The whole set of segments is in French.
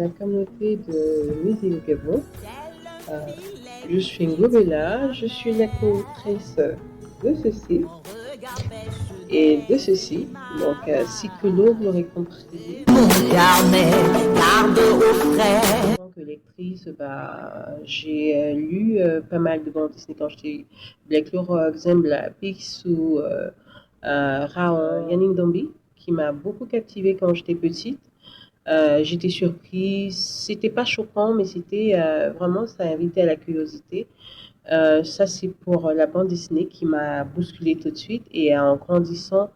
la communauté de Musique au Gabon. Je suis Ngobella, je suis la co-autrice de ceci et de ceci. Donc, Sikolo, vous l'aurez compris. Garde au frais. En tant que lectrice, j'ai lu pas mal de bandes dessinées quand j'étais Black Lorox, Zembla, Picsou, Raon, Yannick Dombi, qui m'a beaucoup captivée quand j'étais petite. J'étais surprise, c'était pas choquant, mais c'était vraiment, ça invitait à la curiosité. Ça, c'est pour la bande dessinée qui m'a bousculée tout de suite. Et en grandissant,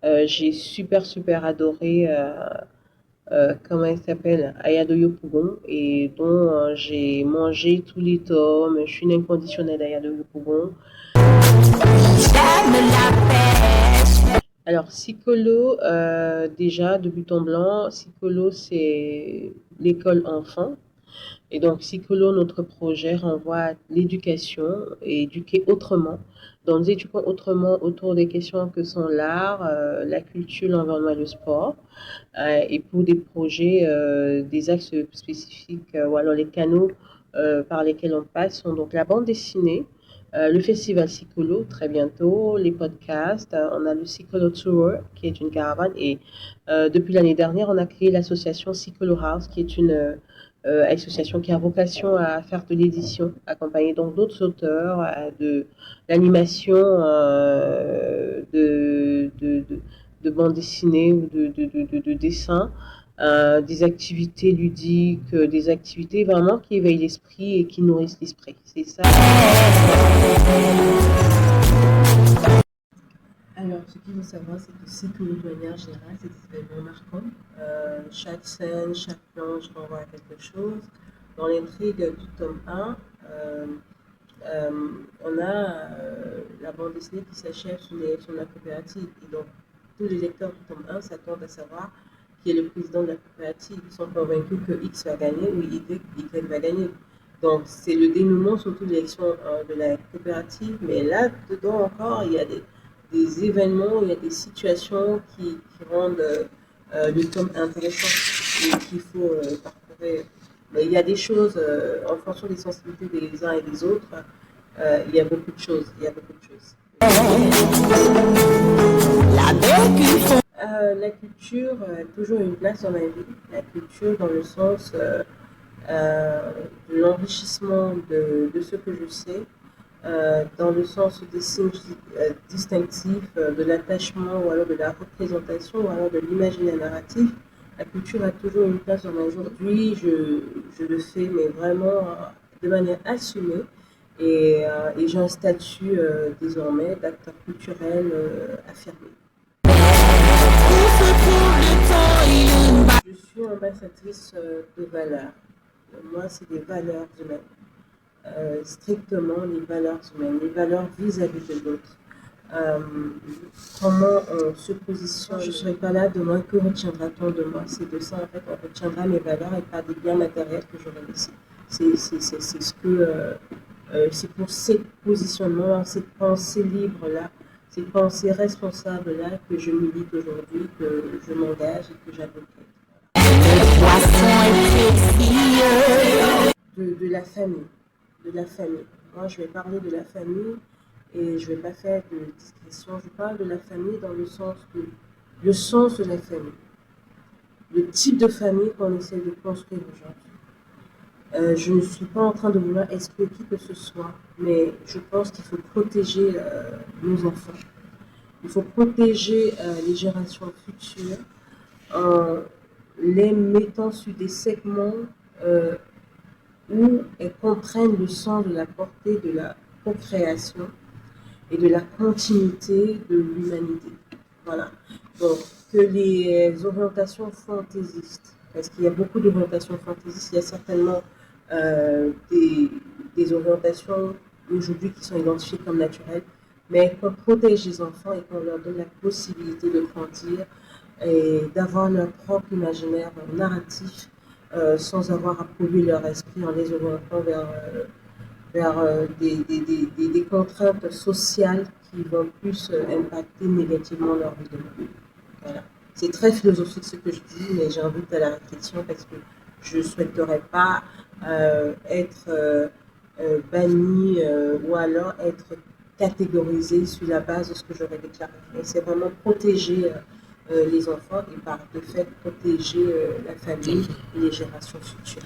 j'ai super adoré, comment elle s'appelle, Ayadoyo Pougon, et dont j'ai mangé tous les tomes. Je suis une inconditionnelle d'Ayadoyo Pougon. Alors, Sikolo, déjà, de but en blanc, Sikolo, c'est l'école enfant. Et donc, Sikolo, notre projet renvoie à l'éducation et éduquer autrement. Donc, nous éduquons autrement autour des questions que sont l'art, la culture, l'environnement et le sport. Et pour des projets, des axes spécifiques, ou alors les canaux par lesquels on passe sont donc la bande dessinée, le festival Sikolo très bientôt, les podcasts, on a le Sikolo Tour qui est une caravane et depuis l'année dernière on a créé l'association Sikolo House qui est une association qui a vocation à faire de l'édition, accompagner donc d'autres auteurs, de l'animation, de bande dessinée ou de dessin, des activités ludiques, des activités vraiment qui éveillent l'esprit et qui nourrissent l'esprit. C'est ça. Alors, ce qu'il faut savoir, c'est que Sikolo, de manière générale, c'est des événements marquants. Chaque scène, chaque planche renvoie à quelque chose. Dans l'intrigue du tome 1, on a la bande dessinée qui s'achève sur l'élection de la coopérative. Et donc, tous les lecteurs du tome 1 s'attendent à savoir qui est le président de la coopérative. Ils sont convaincus que X va gagner ou Y va gagner. Donc, c'est le dénouement, surtout l'élection de la coopérative. Mais là, dedans encore, il y a des événements, il y a des situations qui rendent le tome intéressant et qu'il faut parcourir. Mais il y a des choses, en fonction des sensibilités des uns et des autres, il y a beaucoup de choses. La culture a toujours une place dans ma vie. La culture dans le sens de l'enrichissement de ce que je sais, dans le sens des signes distinctifs, de l'attachement ou alors de la représentation ou alors de l'imaginaire narratif. La culture a toujours une place dans ma vie. Aujourd'hui, je le fais, mais vraiment de manière assumée. Et j'ai un statut désormais d'acteur culturel affirmé. Je suis ambassadrice de valeurs. Moi, c'est des valeurs humaines. Strictement les valeurs humaines, les valeurs vis-à-vis de l'autre. Comment on se positionne. Je ne serai pas là demain, que retiendra-t-on de moi? C'est de ça, en fait, on retiendra mes valeurs et pas des biens matériels que j'aurais laissés. C'est pour ces positionnements, cette pensée libre-là, cette pensée responsable-là que je milite aujourd'hui, que je m'engage et que j'advocate. De la famille. Moi, je vais parler de la famille et je ne vais pas faire de discrétion. Je parle de la famille dans le sens de la famille, le type de famille qu'on essaie de construire aujourd'hui. Je ne suis pas en train de vouloir exclure qui que ce soit, mais je pense qu'il faut protéger nos enfants. Il faut protéger les générations futures en les mettant sur des segments où elles comprennent le sens de la portée de la procréation et de la continuité de l'humanité. Voilà. Donc, que les orientations fantaisistes, parce qu'il y a beaucoup d'orientations fantaisistes, il y a certainement des orientations aujourd'hui qui sont identifiées comme naturelles, mais qu'on protège les enfants et qu'on leur donne la possibilité de grandir et d'avoir leur propre imaginaire narratif sans avoir à polluer leur esprit en les orientant vers des contraintes sociales qui vont plus impacter négativement leur vie de vie. Voilà. C'est très philosophique ce que je dis, mais j'invite à la réflexion parce que je ne souhaiterais pas être bannie ou alors être catégorisée sur la base de ce que j'aurais déclaré. C'est vraiment protéger les enfants et par de fait protéger la famille et les générations futures.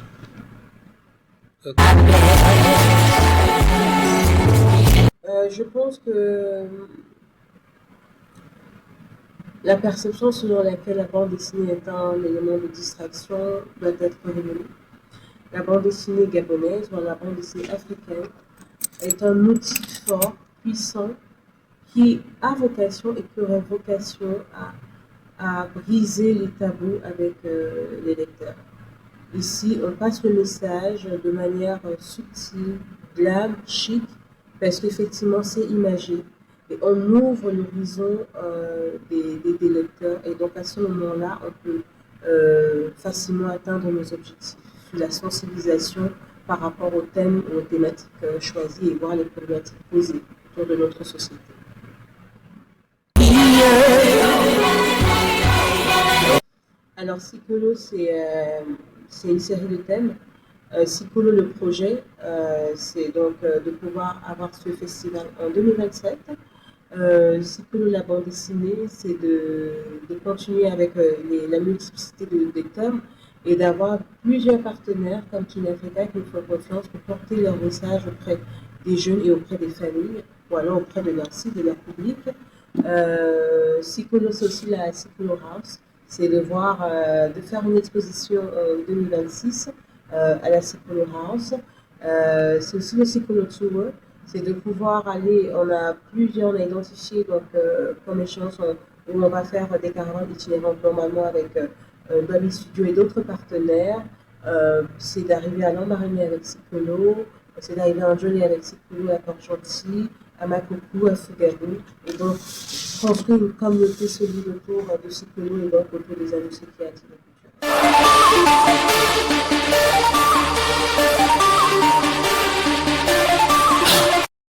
Je pense que la perception selon laquelle la bande dessinée est un élément de distraction doit être révélée. La bande dessinée gabonaise ou la bande dessinée africaine est un outil fort, puissant, qui a vocation et qui aurait vocation à briser les tabous avec les lecteurs. Ici, on passe le message de manière subtile, glam, chic, parce qu'effectivement, c'est imagé. Et on ouvre l'horizon des lecteurs. Et donc, à ce moment-là, on peut facilement atteindre nos objectifs. La sensibilisation par rapport aux thèmes ou aux thématiques choisies et voir les problématiques posées autour de notre société. Alors, Sikolo, c'est une série de thèmes. Sikolo, le projet, c'est donc de pouvoir avoir ce festival en 2027. Sikolo, la bande dessinée, c'est de continuer avec la multiplicité des thèmes et d'avoir plusieurs partenaires comme Kin Africa qui nous font confiance pour porter leur message auprès des jeunes et auprès des familles, ou alors auprès de leur site, de leur public. Sikolo, c'est aussi la Sikolo House. C'est de faire une exposition en 2026 à la Sikolo House. C'est aussi le Sikolo Tour. C'est de pouvoir aller, on a identifié donc, comme échéance où on va faire des caravanes itinérantes normalement avec Baby Studio et d'autres partenaires. C'est d'arriver à Lambaréné avec Sikolo, c'est d'arriver à Njolé avec Sikolo, à Port-Gentil, à Makoko, à Fougarou, et donc construire une communauté solide autour de Sikolo et donc autour des industries créatives et culturelles.